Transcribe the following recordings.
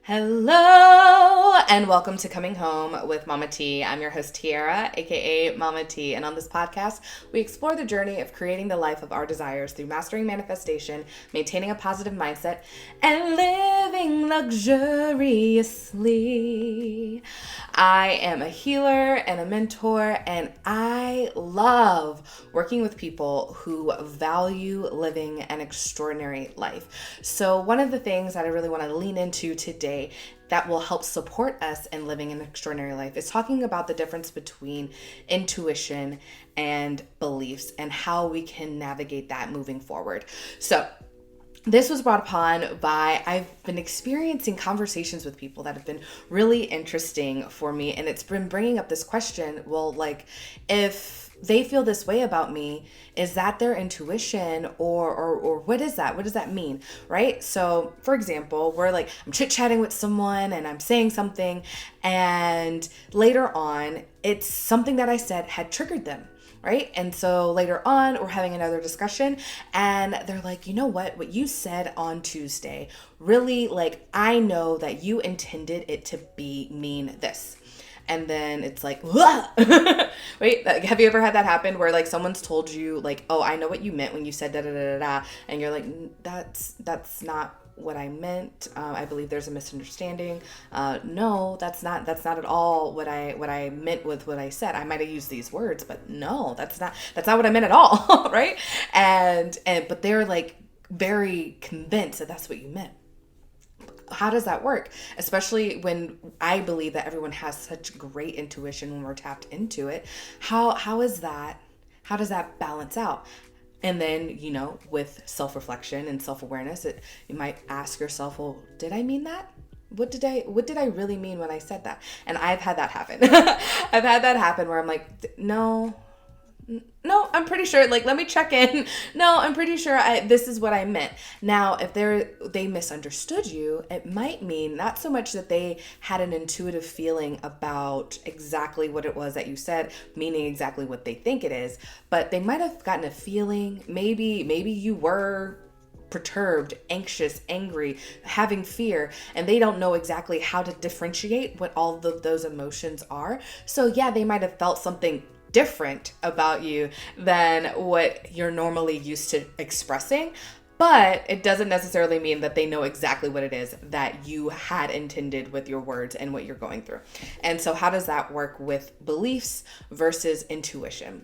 Hello and welcome to Coming Home with Mama T. I'm your host Tiara, aka Mama T, and on this podcast, we explore the journey of creating the life of our desires through mastering manifestation, maintaining a positive mindset, and living luxuriously. I am a healer and a mentor, and I love working with people who value living an extraordinary life. So one of the things that I really want to lean into today that will help support us in living an extraordinary life is talking about the difference between intuition and beliefs and how we can navigate that moving forward. So this was brought upon by, I've been experiencing conversations with people that have been really interesting for me. And it's been bringing up this question, well, like, if they feel this way about me, is that their intuition or what is that? What does that mean? Right? So for example, I'm chit-chatting with someone and I'm saying something, and later on, it's something that I said had triggered them. Right? And so later on, we're having another discussion and they're like, you know what you said on Tuesday, really, like, I know that you intended it to mean this. And then it's like, wait, like, have you ever had that happen where like someone's told you like, oh, I know what you meant when you said da da da da da, and you're like, that's not what I meant. I believe there's a misunderstanding. No, that's not at all what I meant with what I said. I might have used these words, but no, that's not what I meant at all. Right? And but they're like very convinced that that's what you meant. How does that work? Especially when I believe that everyone has such great intuition when we're tapped into it. How is that? How does that balance out? And then, with self-reflection and self-awareness, you might ask yourself, well, did I mean that? What did I really mean when I said that? And I've had that happen. I've had that happen where I'm like, no, I'm pretty sure, like, let me check in. No, I'm pretty sure this is what I meant. Now, if they misunderstood you, it might mean not so much that they had an intuitive feeling about exactly what it was that you said, meaning exactly what they think it is, but they might have gotten a feeling. Maybe you were perturbed, anxious, angry, having fear, and they don't know exactly how to differentiate what all of those emotions are. So yeah, they might have felt something different about you than what you're normally used to expressing, but it doesn't necessarily mean that they know exactly what it is that you had intended with your words and what you're going through. And so how does that work with beliefs versus intuition?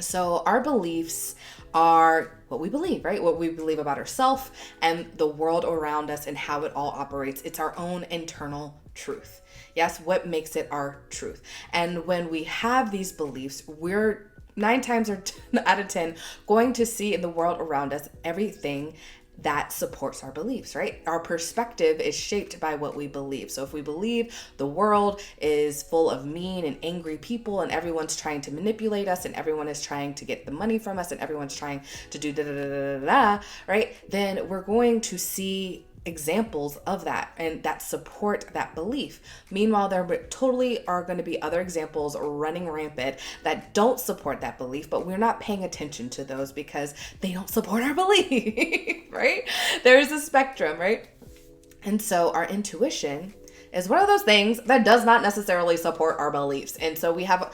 So our beliefs are what we believe, right? What we believe about ourselves and the world around us and how it all operates. It's our own internal truth. Yes, what makes it our truth. And when we have these beliefs, we're 9 times out of 10 going to see in the world around us everything that supports our beliefs, right? Our perspective is shaped by what we believe. So if we believe the world is full of mean and angry people and everyone's trying to manipulate us and everyone is trying to get the money from us and everyone's trying to do da da da da da da, right? Then we're going to see examples of that and that support that belief. Meanwhile, there totally are going to be other examples running rampant that don't support that belief, but we're not paying attention to those because they don't support our belief, right? There's a spectrum, right? And so our intuition is one of those things that does not necessarily support our beliefs. And so we have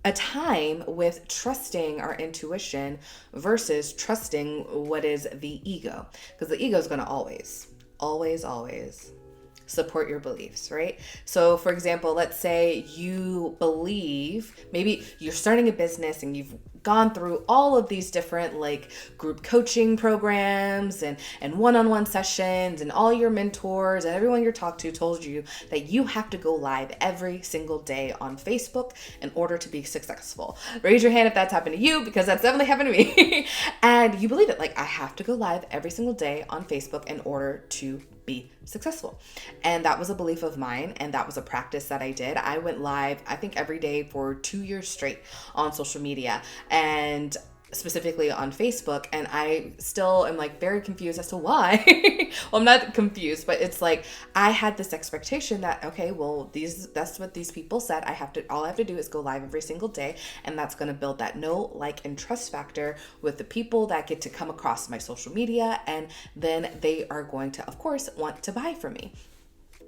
a time with trusting our intuition versus trusting what is the ego, because the ego is going to always support your beliefs, right? So for example, let's say you believe, maybe you're starting a business and you've gone through all of these different like group coaching programs and one-on-one sessions, and all your mentors and everyone you're talked to told you that you have to go live every single day on Facebook in order to be successful. Raise your hand if that's happened to you, because that's definitely happened to me. And you believe it, like, I have to go live every single day on Facebook in order to be successful. And that was a belief of mine, and that was a practice that I did. I went live, I think, every day for 2 years straight on social media, and specifically on Facebook, and I still am like very confused as to why. Well, I'm not confused, but it's like I had this expectation that, okay, well, that's what these people said. All I have to do is go live every single day, and that's going to build that know, like, and trust factor with the people that get to come across my social media, and then they are going to, of course, want to buy from me.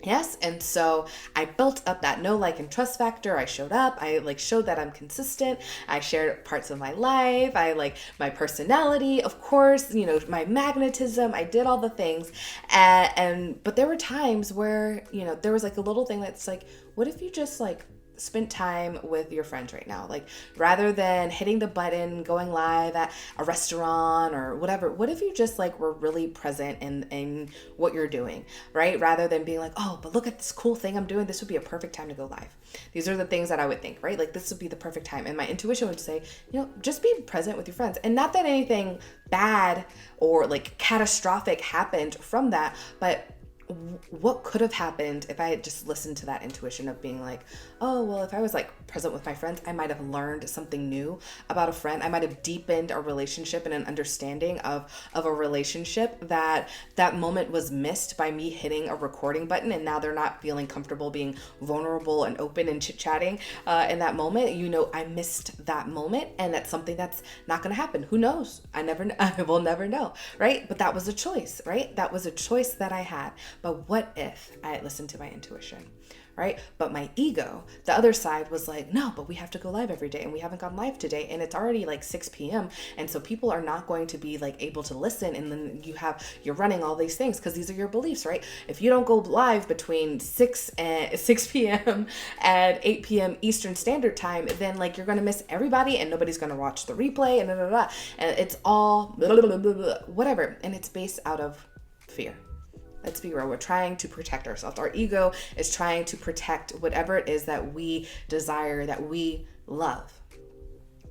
Yes. And so I built up that know, like, and trust factor. I showed up. I like showed that I'm consistent. I shared parts of my life. I like my personality, of course, my magnetism. I did all the things. But there were times where, there was like a little thing that's like, what if you just like spent time with your friends right now? Like, rather than hitting the button, going live at a restaurant or whatever, what if you just like were really present in what you're doing, right? Rather than being like, oh, but look at this cool thing I'm doing. This would be a perfect time to go live. These are the things that I would think, right? Like, this would be the perfect time. And my intuition would say, just be present with your friends. And not that anything bad or like catastrophic happened from that, but what could have happened if I had just listened to that intuition of being like, oh, well, if I was like present with my friends, I might have learned something new about a friend. I might have deepened a relationship and an understanding of a relationship that moment was missed by me hitting a recording button. And now they're not feeling comfortable being vulnerable and open and chit-chatting in that moment. I missed that moment, and that's something that's not going to happen. Who knows? I will never know, right? But that was a choice, right? That was a choice that I had. But what if I had listened to my intuition, right? But my ego, the other side, was like, no, but we have to go live every day, and we haven't gone live today, and it's already like 6 p.m. And so people are not going to be like able to listen. And then you're running all these things because these are your beliefs, right? If you don't go live between 6 p.m. and 8 p.m. Eastern Standard Time, then like you're going to miss everybody, and nobody's going to watch the replay, and and it's all whatever. And it's based out of fear. Let's be real. We're trying to protect ourselves. Our ego is trying to protect whatever it is that we desire, that we love.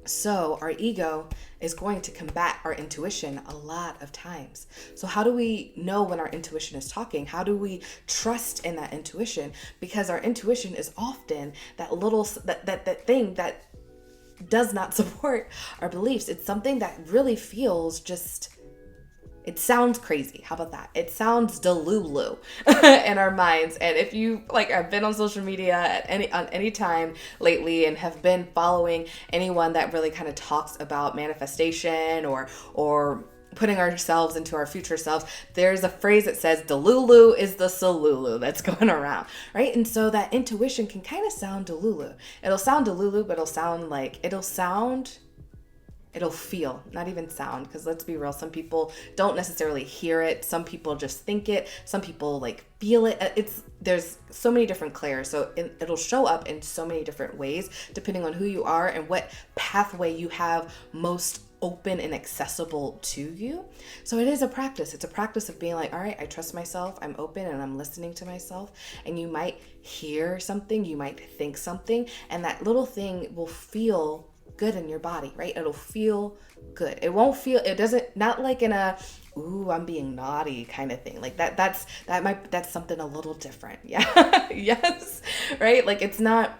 So our ego is going to combat our intuition a lot of times. So how do we know when our intuition is talking? How do we trust in that intuition? Because our intuition is often that thing that does not support our beliefs. It's something that really feels it sounds crazy. How about that? It sounds delulu in our minds. And if you I've been on social media on any time lately and have been following anyone that really kind of talks about manifestation or putting ourselves into our future selves, there's a phrase that says delulu is the solulu that's going around, right? And so that intuition can kind of sound delulu. It'll sound delulu, but it'll feel, not even sound, because let's be real, some people don't necessarily hear it. Some people just think it. Some people feel it. There's so many different clairs. So it'll show up in so many different ways, depending on who you are and what pathway you have most open and accessible to you. So it is a practice. It's a practice of being like, all right, I trust myself. I'm open and I'm listening to myself. And you might hear something, you might think something, and that little thing will feel good in your body, right? It'll feel good. It doesn't, not like in a, ooh, I'm being naughty kind of thing. Like that's something a little different. Yeah. Yes. Right. Like it's not,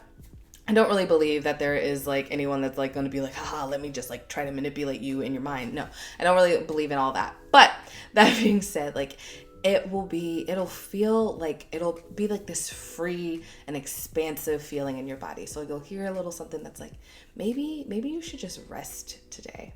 I don't really believe that there is anyone that's going to be let me just try to manipulate you in your mind. No, I don't really believe in all that. But that being said, it'll feel it'll be this free and expansive feeling in your body. So you'll hear a little something that's maybe you should just rest today.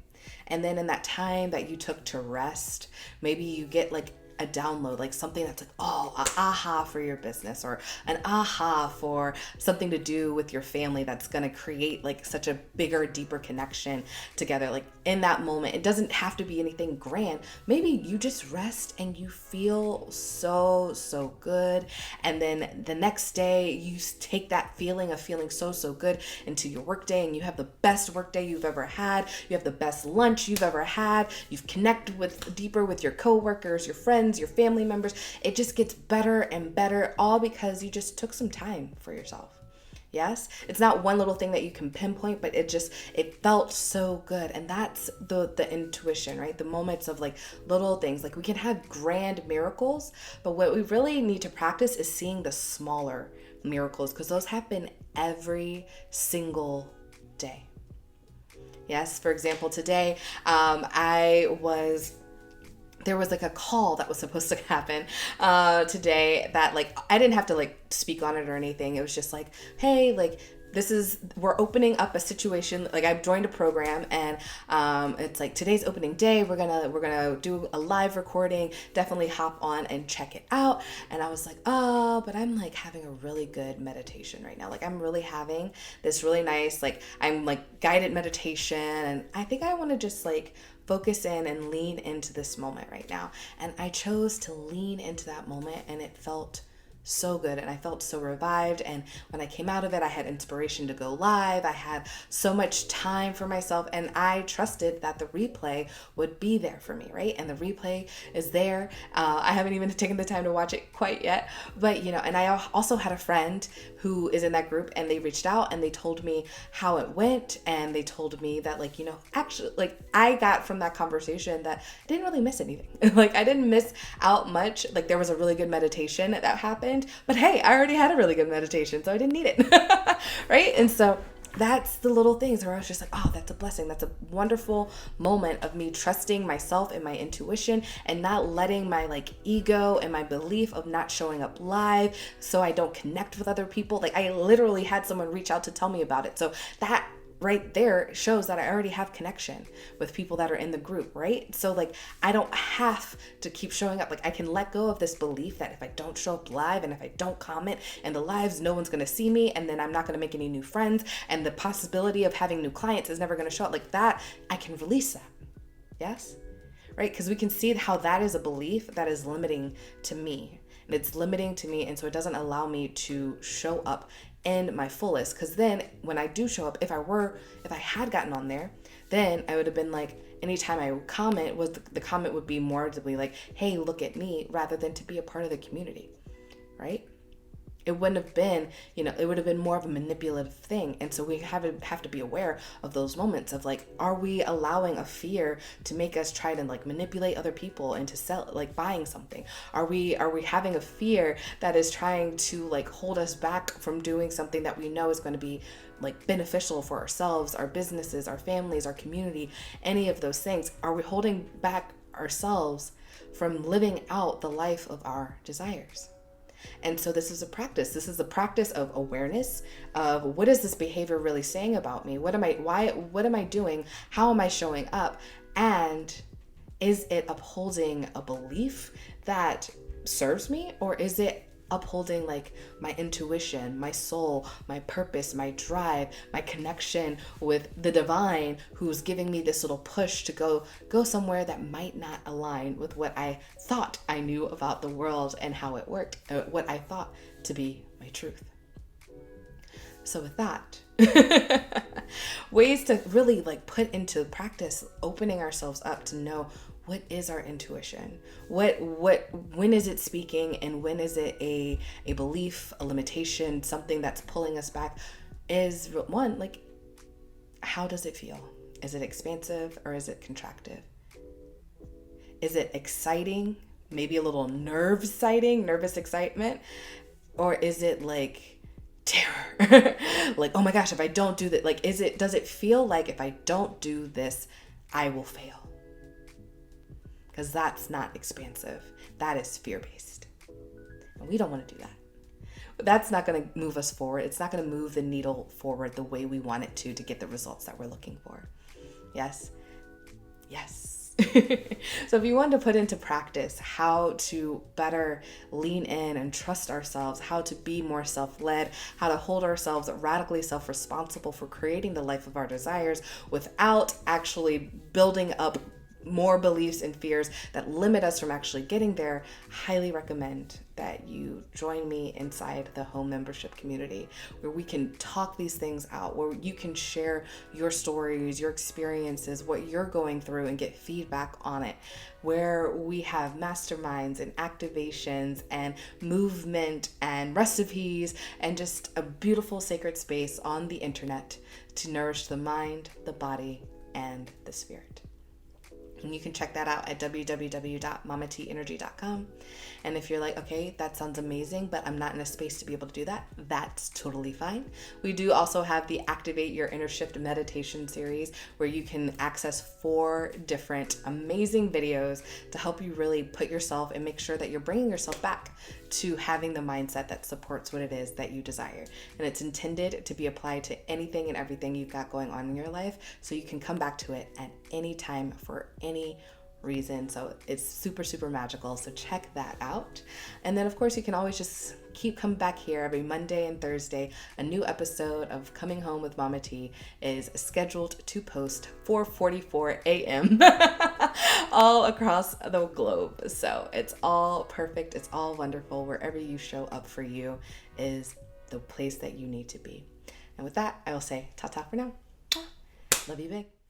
And then in that time that you took to rest, maybe you get a download, something that's an aha for your business, or an aha for something to do with your family that's going to create such a bigger, deeper connection together. In that moment, it doesn't have to be anything grand. Maybe you just rest and you feel so good. And then the next day you take that feeling of feeling so good into your workday, and you have the best workday you've ever had. You have the best lunch you've ever had. You've connected deeper with your coworkers, your friends, your family members. It just gets better and better, all because you just took some time for yourself. Yes, it's not one little thing that you can pinpoint, but it felt so good. And that's the intuition, right? The moments of little things. We can have grand miracles, but what we really need to practice is seeing the smaller miracles, because those happen every single day. Yes, for example, today there was a call that was supposed to happen today that I didn't have to speak on it or anything. It was just hey, we're opening up a situation. Like, I've joined a program, and it's like, today's opening day. We're gonna do a live recording. Definitely hop on and check it out. And I was like, oh, but I'm like having a really good meditation right now. Like, I'm really having this really nice, like, I'm like guided meditation, and I think I want to just like focus in and lean into this moment right now. And I chose to lean into that moment, and it felt so good, and I felt so revived. And when I came out of it, I had inspiration to go live. I had so much time for myself, and I trusted that the replay would be there for me, right? And the replay is there. I haven't even taken the time to watch it quite yet, but and I also had a friend who is in that group, and they reached out and they told me how it went, and they told me that actually, like, I got from that conversation that I didn't really miss anything. Like, I didn't miss out much. Like, there was a really good meditation that happened, but hey, I already had a really good meditation, so I didn't need it. Right? And so that's the little things where I was just like, oh, that's a blessing. That's a wonderful moment of me trusting myself and my intuition, and not letting my like ego and my belief of not showing up live so I don't connect with other people. Like, I literally had someone reach out to tell me about it. So that right there shows that I already have connection with people that are in the group, right? So like, I don't have to keep showing up. Like, I can let go of this belief that if I don't show up live, and if I don't comment in the lives, no one's going to see me, and then I'm not going to make any new friends, and the possibility of having new clients is never going to show up. Like that, I can release that. Yes? Right? Because we can see how that is a belief that is limiting to me. And it's limiting to me, and so it doesn't allow me to show up in my fullest. Because then when I do show up, if I had gotten on there, then I would have been like, anytime I comment, the comment would be more to be like, hey, look at me, rather than to be a part of the community, right? It wouldn't have been, it would have been more of a manipulative thing. And so we have to be aware of those moments of like, are we allowing a fear to make us try to like manipulate other people into like buying something? Are we having a fear that is trying to like hold us back from doing something that we know is going to be like beneficial for ourselves, our businesses, our families, our community, any of those things? Are we holding back ourselves from living out the life of our desires? And so this is a practice. This is a practice of awareness of, what is this behavior really saying about me? What am I doing? How am I showing up? And is it upholding a belief that serves me, or is it upholding like my intuition, my soul, my purpose, my drive, my connection with the divine, who's giving me this little push to go somewhere that might not align with what I thought I knew about the world and how it worked, what I thought to be my truth. So with that, ways to really like put into practice, opening ourselves up to know, what is our intuition? When is it speaking, and when is it a belief, a limitation, something that's pulling us back? Is one, like, how does it feel? Is it expansive or is it contractive? Is it exciting? Maybe a little nervous excitement? Or is it like terror? Like, oh my gosh, if I don't do that, like, does it feel like if I don't do this, I will fail? Because that's not expansive. That is fear-based. And we don't want to do that. But that's not going to move us forward. It's not going to move the needle forward the way we want it to get the results that we're looking for. Yes? Yes. So if you want to put into practice how to better lean in and trust ourselves, how to be more self-led, how to hold ourselves radically self-responsible for creating the life of our desires without actually building up more beliefs and fears that limit us from actually getting there, highly recommend that you join me inside the home membership community, where we can talk these things out, where you can share your stories, your experiences, what you're going through, and get feedback on it, where we have masterminds and activations and movement and recipes and just a beautiful sacred space on the internet to nourish the mind, the body, and the spirit. And you can check that out at www.mamateenergy.com. And if you're like, okay, that sounds amazing, but I'm not in a space to be able to do that, that's totally fine. We do also have the Activate Your Inner Shift meditation series, where you can access 4 different amazing videos to help you really put yourself and make sure that you're bringing yourself back to having the mindset that supports what it is that you desire. And it's intended to be applied to anything and everything you've got going on in your life, so you can come back to it at any time for any reason. So it's super, super magical. So check that out. And then of course you can always just keep coming back here every Monday and Thursday. A new episode of Coming Home with Mama T is scheduled to post 4:44 a.m. all across the globe. So it's all perfect. It's all wonderful. Wherever you show up for you is the place that you need to be. And with that, I will say ta-ta for now. Love you big.